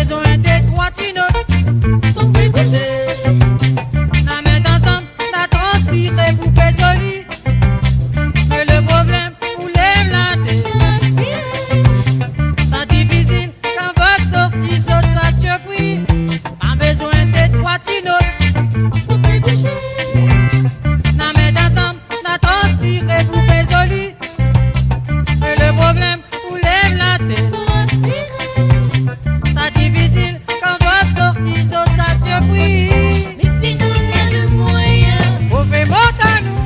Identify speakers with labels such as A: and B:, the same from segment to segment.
A: besoin de trois tinotes pour bouger. La main ensemble, ça transpire pour faire joli. Mais le problème, vous lève la tête. C'est difficile quand votre sortie saute, ça te prie. Pas besoin de trois tinotes pour bouger. La main ensemble, ça transpire pour faire joli. Mais le problème, vous lève la tête. C'est difficile quand votre sortie saute, ça te prie.
B: Mais si nous avons le moyen,
A: Vous faites monter à nous,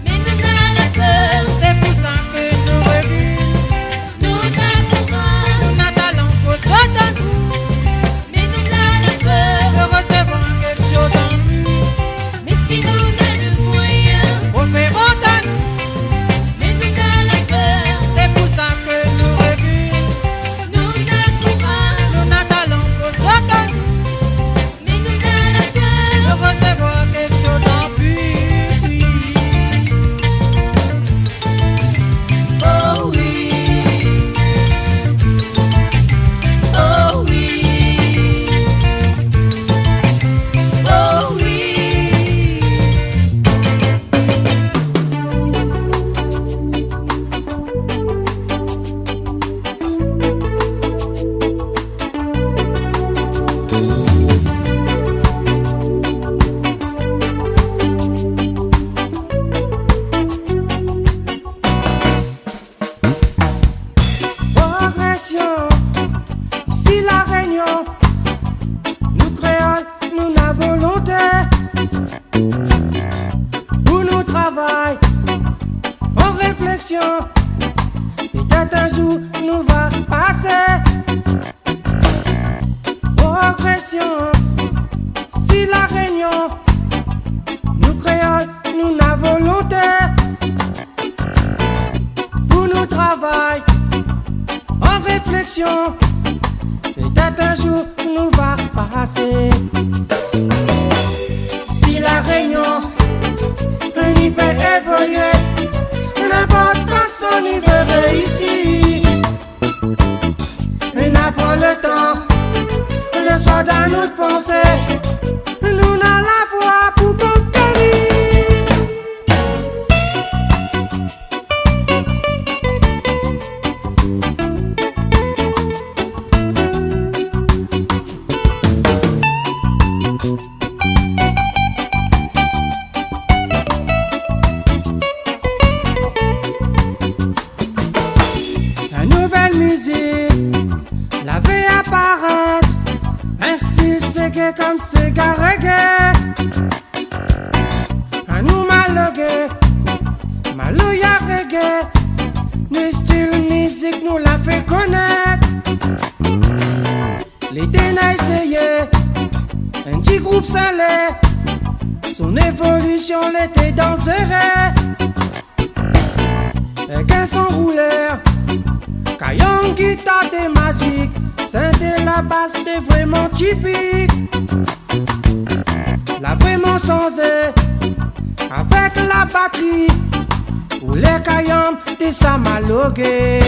B: mais nous avons la peur,
A: c'est pour ça que nous reculons.
B: nous avons courage,
A: Nous n'avons talent qu'au saut à nous,
B: mais nous avons la peur.
A: de recevoir quelque chose en plus.
B: Mais si nous avons le moyen,
A: Vous faites monter à nous,
B: mais nous avons la peur,
A: c'est pour ça que nous reculons.
B: nous avons courage,
A: Nous n'avons talent qu'au saut à nous,
B: mais nous avons la peur.
A: de recevoir quelque chose en plus. Oui. Oh oui. Oh oui. Oh oui.
C: Progression, ici la réunion, nous créoles, nous la volonté, pour nous travail, en réflexion, peut-être un jour nous va passer. Progression, ici la réunion, nous créoles, nous la volonté, pour nous travail, en réflexion, peut-être un jour nous va passer. Si la réunion, on y peut évoluer, n'importe façon on y veut réussir. On apprend le temps, le soir dans notre pensée, nous n'a la voix pour conquérir. La nouvelle musique, la vie apparaître, un style ségué comme cigare reggae. Un nous malogué, malouya reggae, le style musique nous l'a fait connaître. L'été n'a essayé, un petit groupe salé, son évolution l'était danserait. Avec un son rouleur, caillon, guitare des magiques, synthé la basse t'es vraiment typique. La vraiment changé, avec la batterie, pour les caillons t'es ça malogué.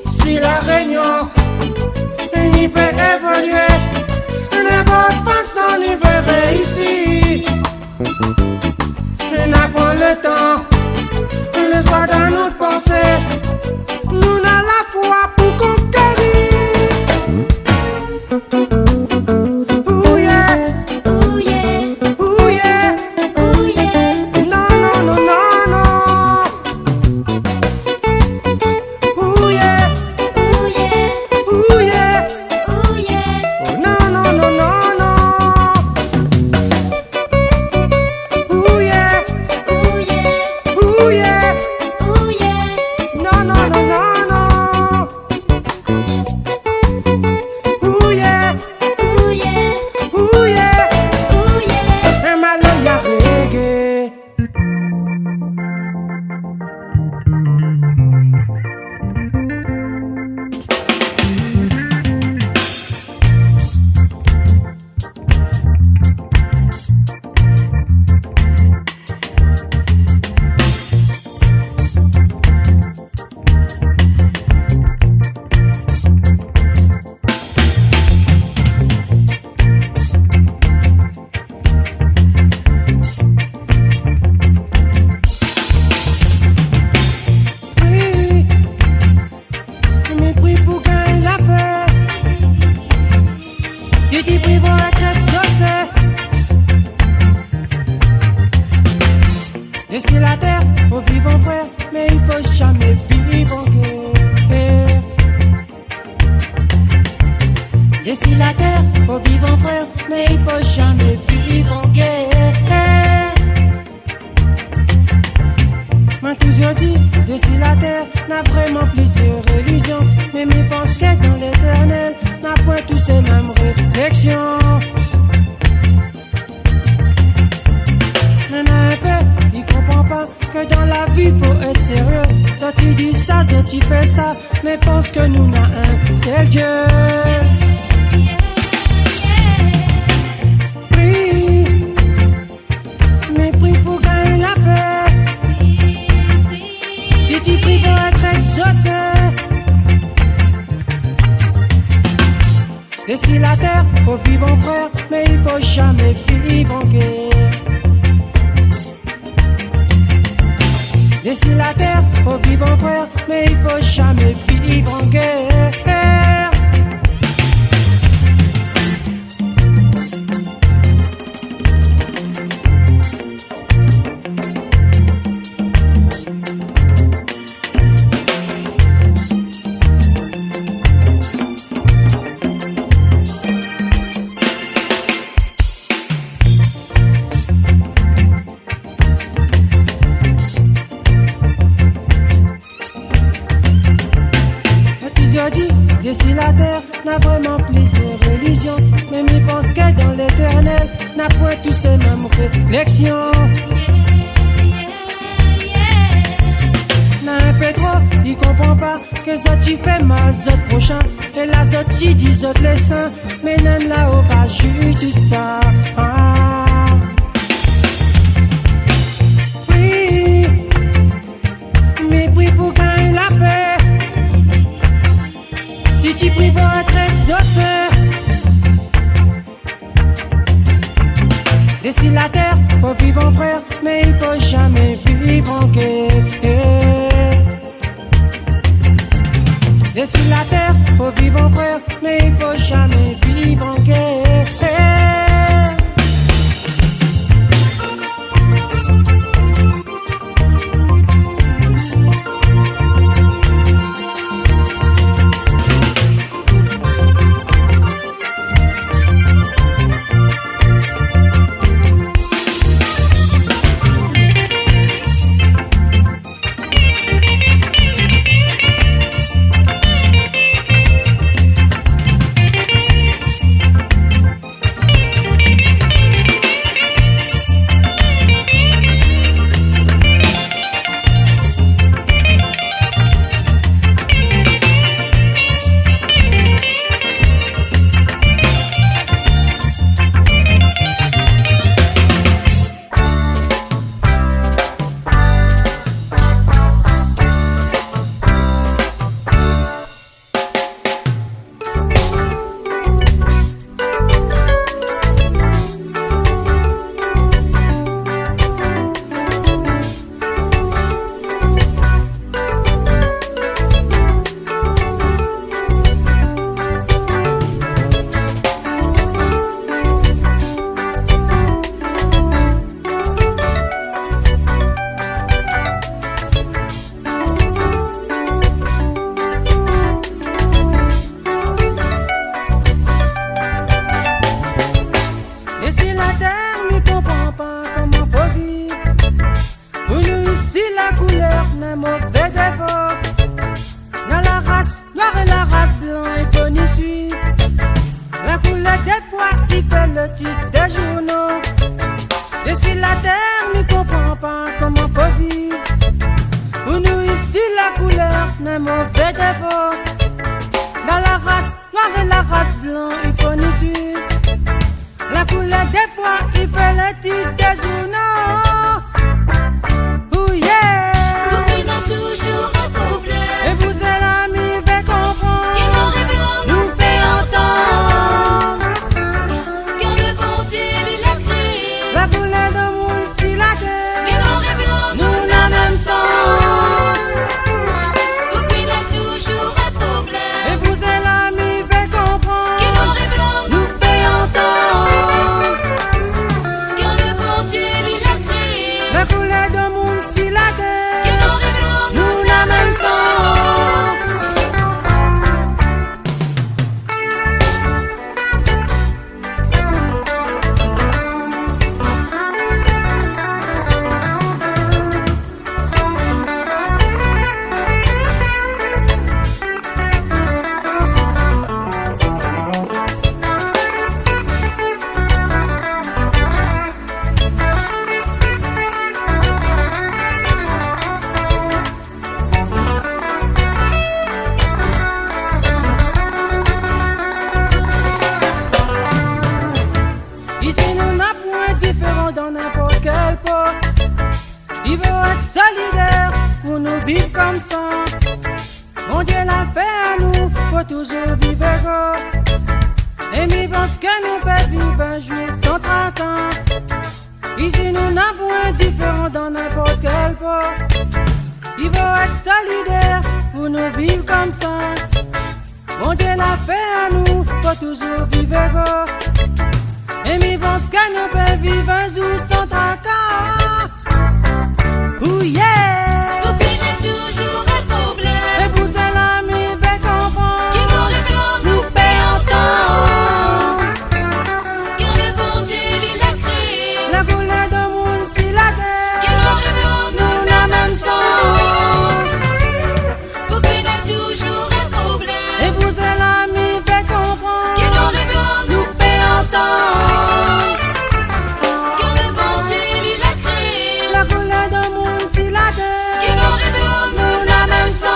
C: Si la réunion, on y peut évoluer, n'importe façon on y veut réussir. On apprend le temps, le soir dans notre pensée, nous n'a la foi pour conquérir. Ouh yeah,
B: Ouh yeah,
C: ouh yeah,
B: ouh yeah,
C: non non non non non. Ouh yeah,
B: ouh yeah,
C: ouh yeah,
B: ouh yeah,
C: oh non non non non non. Ouh yeah,
B: ouh yeah,
C: ouh yeah,
B: ouh yeah.
C: non non non non non. Ouh yeah,
B: Ouh yeah,
C: ouh yeah,
B: ouh yeah.
C: un maloya reggae. prix vont être exaucés. D'ici la terre, faut vivre en frère, mais il faut jamais vivre en guerre. D'ici la terre, faut vivre en frère, mais il faut jamais vivre en guerre. M'a toujours dit, d'ici la terre, n'a vraiment plusieurs religions, mais m'y pense qu'être dans l'éternel, n'a point tous ces mêmes réflexions. Un peu, il comprend pas que dans la vie faut être sérieux. Soit tu dis ça, soit tu fais ça, mais pense que nous n'a un seul Dieu. Prie, mais prie pour gagner la paix. Si tu pries pour être exaucé. D'ici la terre, faut vivre en frère, mais il faut jamais vivre en guerre. D'ici la terre, faut vivre en frère, mais il faut jamais vivre en guerre. D'ici la terre, n'a vraiment plusieurs religions, mais m'y pense qu'être dans l'éternel, n'a point tous ces mêmes réflexions. N'a un peu trop, il comprend pas que ça tu fais ma zot prochain, et la zot tu dis zot les saints, mais non là-haut pas juste tout ça. Oui, mais prie pour gagner la paix. Si tu pries pour être exaucé. D'ici la terre, faut vivre en frère, mais il faut jamais vivre en guerre. D'ici la terre, faut vivre en frère, mais il faut jamais vivre en guerre.
B: Nous payons
A: vivre comme ça. Bon Dieu l'a fait à nous, faut toujours vivre heureux. Et mi pense que nous pouvons vivre un jour sans tracas. Ici nous n'avons indifférent dans n'importe quel port. Il faut être solidaire pour nous vivre comme ça. Bon Dieu l'a fait à nous, faut toujours vivre heureux. Et mi pense que nous pouvons vivre un jour sans tracas. Ouh yeah!
B: Vous finissez toujours un problème.
A: Et pour cela, mi fait comprendre
B: Qui nous révèle
A: nous paie en temps.
B: Car le bon Dieu, il a créé.
A: La foulée de monde si la
B: Qui
A: terre
B: nous révèle
A: nous n'a même sang.
B: Vous finissez toujours un problème.
A: Et pour cela, mi fait comprendre
B: Qui nous révèle
A: nous paie en temps.
B: Car le bon Dieu, il a créé.
A: La foulée de monde si la
B: Qui
A: terre
B: nous révèle
A: nous n'a même sang.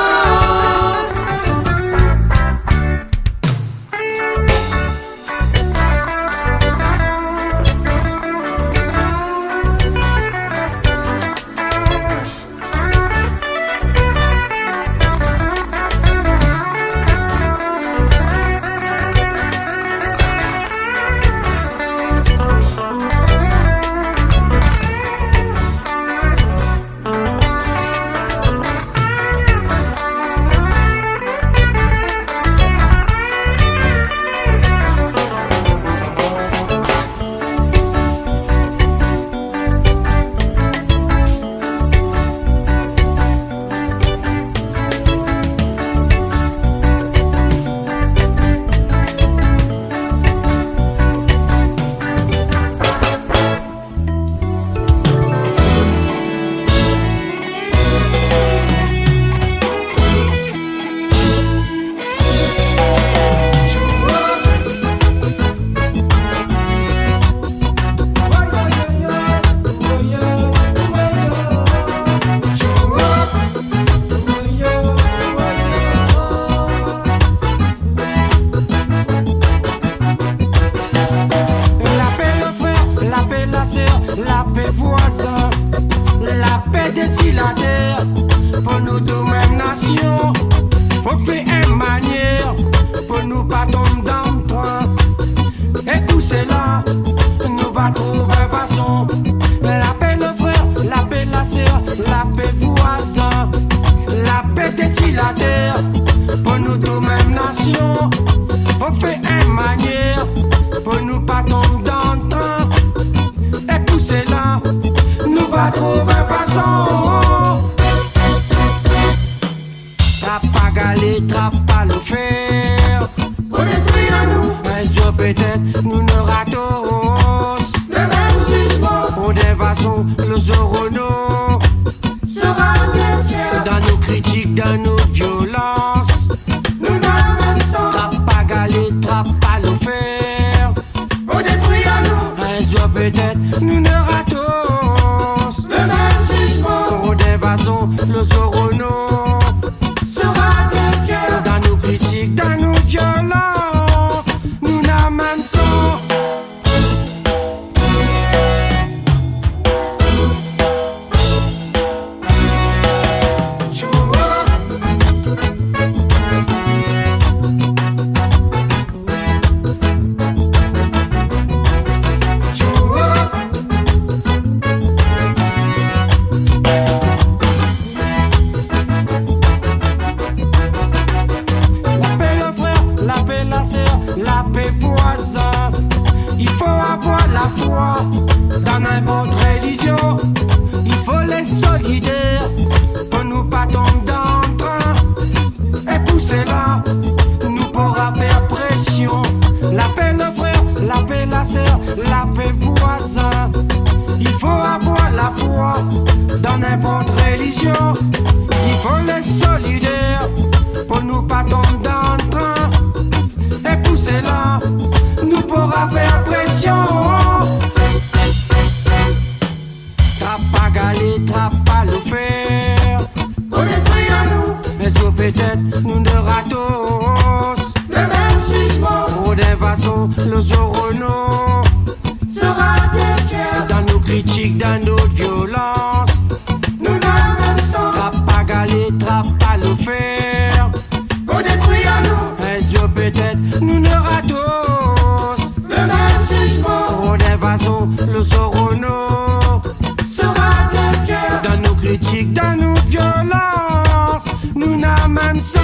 C: La paix le frère, la paix la sœur, la paix voisin, la paix des la terre, pour nous deux mêmes nations. Faut faire une manière, pour nous pas tomber dans le train. Et tout cela, nous va trouver façon. La paix le frère, la paix la sœur, la paix voisin, la paix des la terre, pour nous deux mêmes nations. Faut faire une manière, pour nous pas tomber dans le train. Et tout cela, nous va trouver façon. Trappe pas galer, trappe pas le fer. Pour détruire nous, un jour peut-être nous ne ratons. Le même jugement, pour des façons, le zorono sera bien fier. Dans nos critiques, dans nos violences, nous n'avançons. Trappe pas galer, trappe pas le fer. Pour détruire nous, un jour peut-être nous ne ratons. Le même jugement, pour des façons, le zorono sera bien fier. Dans nos critiques, dans nos violences, nous n'avançons. La paix le frère, la paix la sœur, la paix voisin. Il faut avoir la foi dans n'importe religion. Il faut les solidaires pour nous pas tomber dans le train. Et tout cela, nous pourra faire pression. La paix le frère, la paix la sœur, la paix voisin. Il faut avoir la foi dans n'importe religion. Il faut les solidaires pour nous pas tomber dans le train. Et pour cela, nous pourra faire pression. Trappe pas galer, trappe pas le fer. Pour détruire nous, mais sur peut-être nous ne ratons. Le même jugement, pour des façons, le zorono sera bien fier. Dans nos critiques, dans nos violences, nous n'avançons. Trappe pas galer, aura tous le même jugement. Pour des façons, le sorono sera bien fier. Dans nos critiques, dans nos violences, nous n'amassons.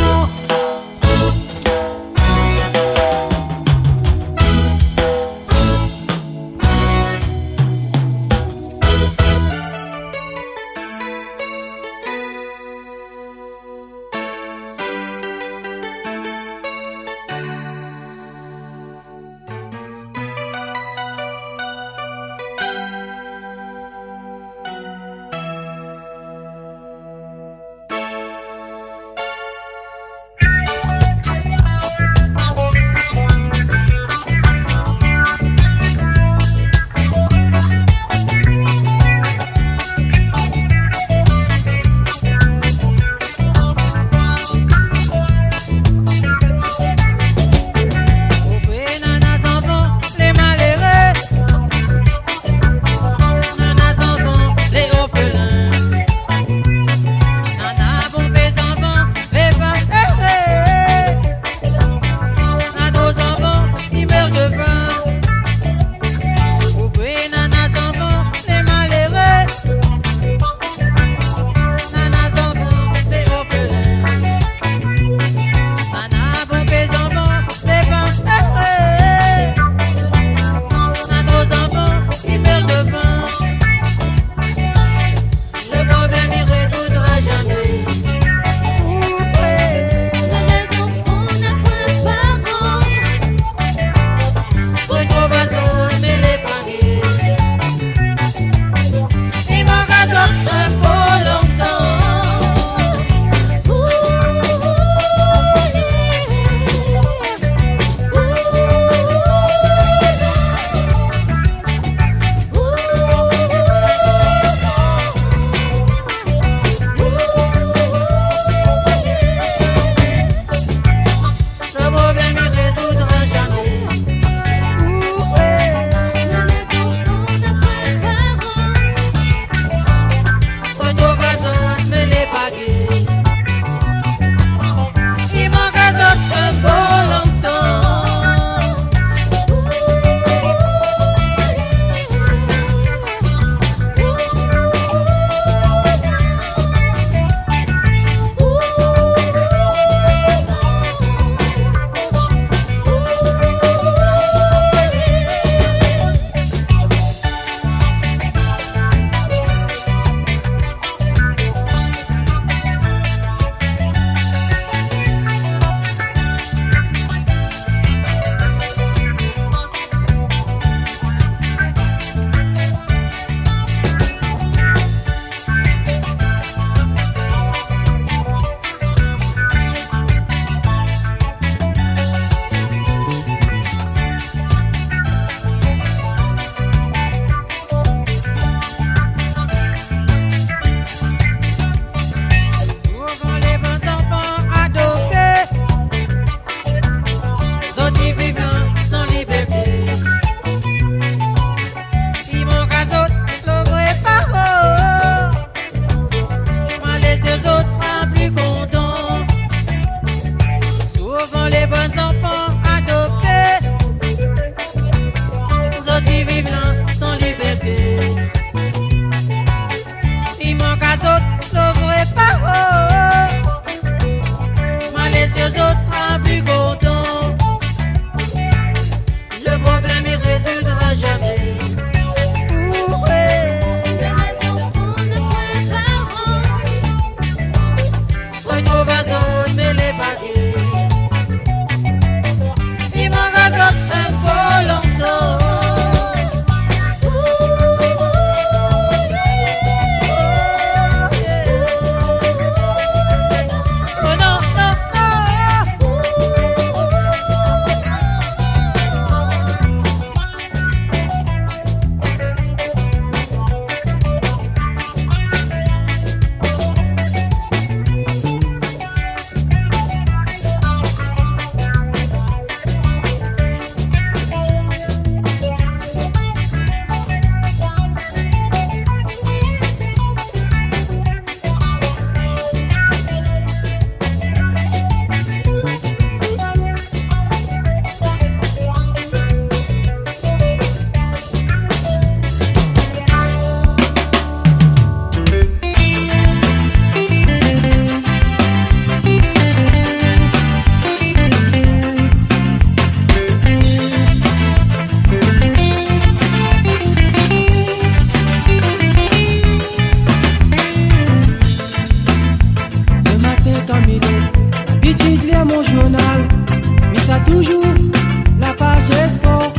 C: la page sport.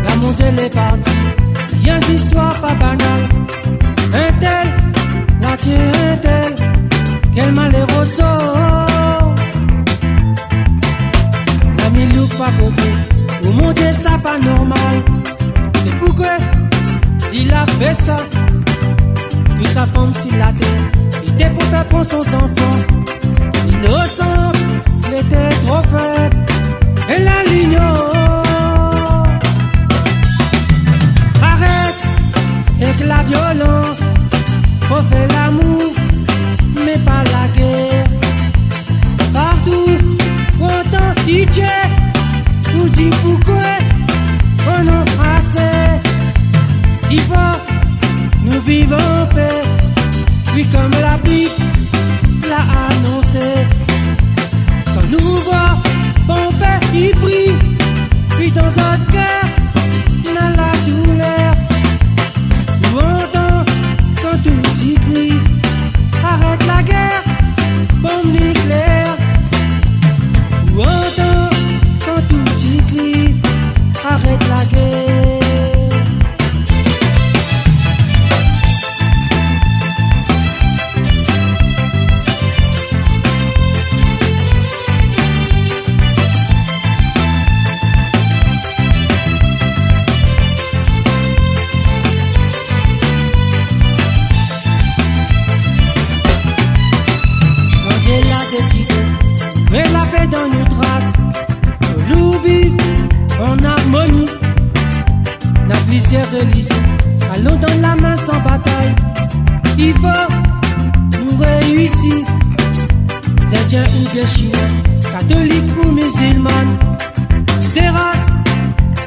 C: La monselle est partie, y'a une histoire pas banale. Un tel, la tient un tel, quel malheureux sort. La milou pas côté, oh mon Dieu ça pas normal. Et pourquoi il a fait ça? Toute sa femme s'il la terre, il était pour faire prendre son enfant. Innocent, il était trop faible, et la l'ignore. Arrête avec la violence, faut faire l'amour, mais pas la guerre. Partout, on entend DJ, ou dit pourquoi, on en assez. Il faut, nous vivons en paix, puis comme la Bible l'a annoncé. Quand nous voit, bon père il prie, puis dans notre cœur, on a la douleur. Nous entend quand tout y crie, arrête la guerre, bombe nucléaire. Nous entend quand tout y crie, arrête la guerre. Et la paix dans nos traces, que nous vivons en harmonie. N'a plusieurs religions, allons dans la main sans bataille. Il faut nous réussir, c'est bien ou bien chinois, catholique ou musulmane. Ces races,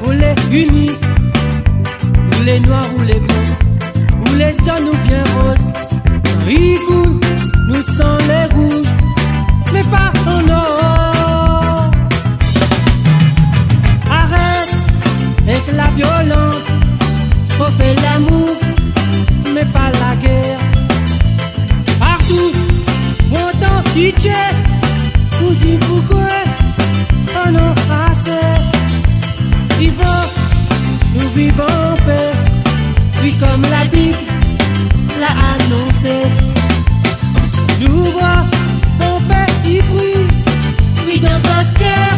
C: ou les unis, ou les noirs ou les blancs, ou les jaunes ou bien roses. Quand ils coulent, nous sommes les rouges, mais pas en or. Arrête avec la violence, faut faire l'amour, mais pas la guerre. Partout, on entend DJ, vous dit pourquoi, on en assez. Il faut, nous vivons en paix, puis comme la Bible l'a annoncé. Nous voit, mon père il prie, oui dans notre cœur,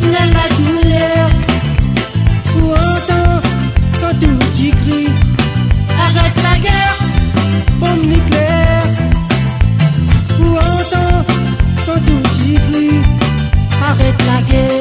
C: on a la douleur. Ou entend quand tout y crie, arrête la guerre, bombe nucléaire. Ou entend quand tout y crie, arrête la guerre.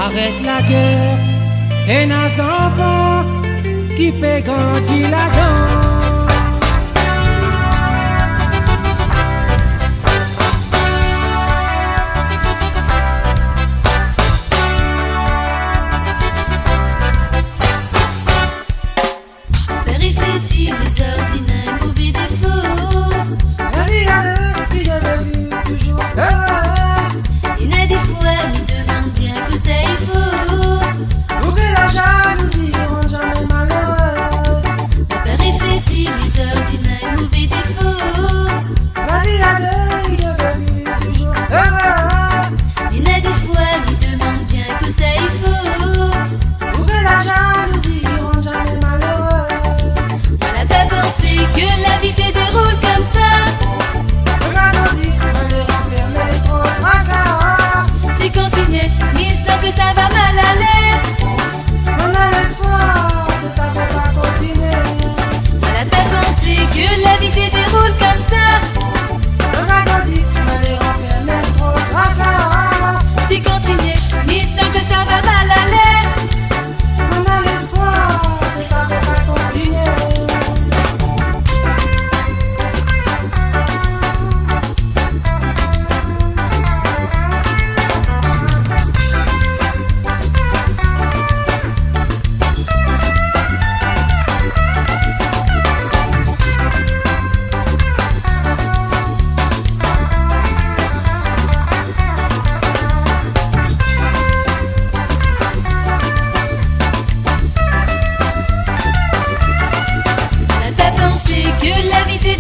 C: Arrête la guerre, et nos enfants qui peut grandir là-dedans.
B: Réfléchir les ordinaires mauvais défauts.
C: La vie qui devait toujours.
B: Il y a des fois nous demande bien que c'est faux.
C: Ouvrez la jalousie, on jamais malheureux.
B: Pas réfléchir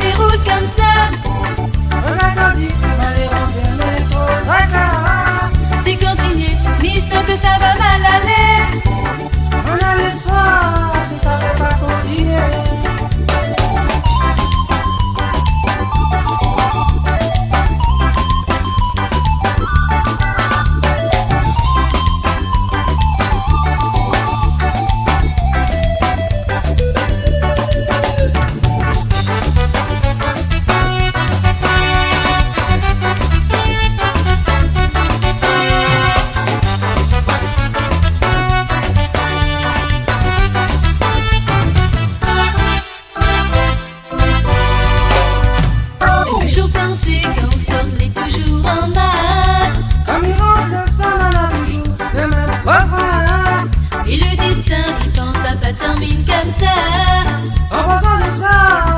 B: déroule comme ça.
C: On a dit, allez, revenez trop d'accord.
B: Si continuer, ni sans que ça va mal aller.
C: On a l'espoir, si ça ne va pas continuer.
B: Toujours penser qu'on s'oublie toujours en bas.
C: Comme il rentre le sang, on a toujours le même refrain.
B: Et le destin qui pense à pas termine comme ça.
C: En pensant de ça,